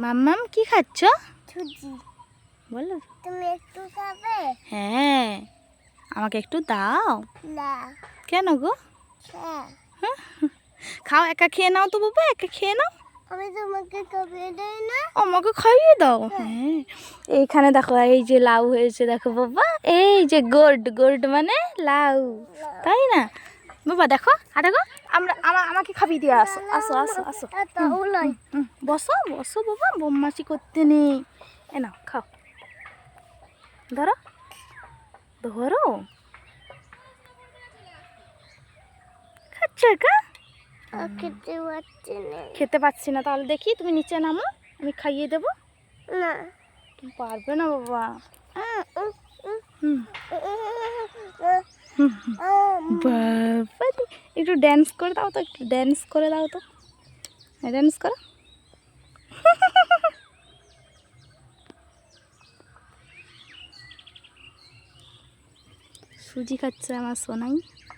মাম্মাম কি খাচ্ছ? সুজি। বলো। তুমি একটু খাবে? হ্যাঁ, আমাকে একটু দাও। না। কেন গো? হ্যাঁ। খাও, একা খেয়ে নাও তো বাবা, একা খেয়ে নাও। আমি তোমাকে খাইয়ে দেই না? আমাকে খাইয়ে দাও। হ্যাঁ, এইখানে দেখো, এই যে লাউ হয়েছে দেখো বাবা, এই যে গোল্ড গোল্ড মানে লাউ, তাই না বাবা? দেখো আর দেখো, আমাকে খাবি দিয়ে আসো, আসো আসো আসো। বসো বসো বাবা, বদমাশি করতে নেই। এ নাও খাও, ধরো ধরো। খাচ্ছ একা? খেতে পারছি না। খেতে পাচ্ছি না, তাহলে দেখি তুমি নিচে নামো, আমি খাইয়ে দেবো। না। তুমি পারবে না বাবা। বাবা, একটু ড্যান্স করে দাও তো, একটু ড্যান্স করে দাও তো, ড্যান্স করো। সুজি খাচ্ছে আমার সোনাই।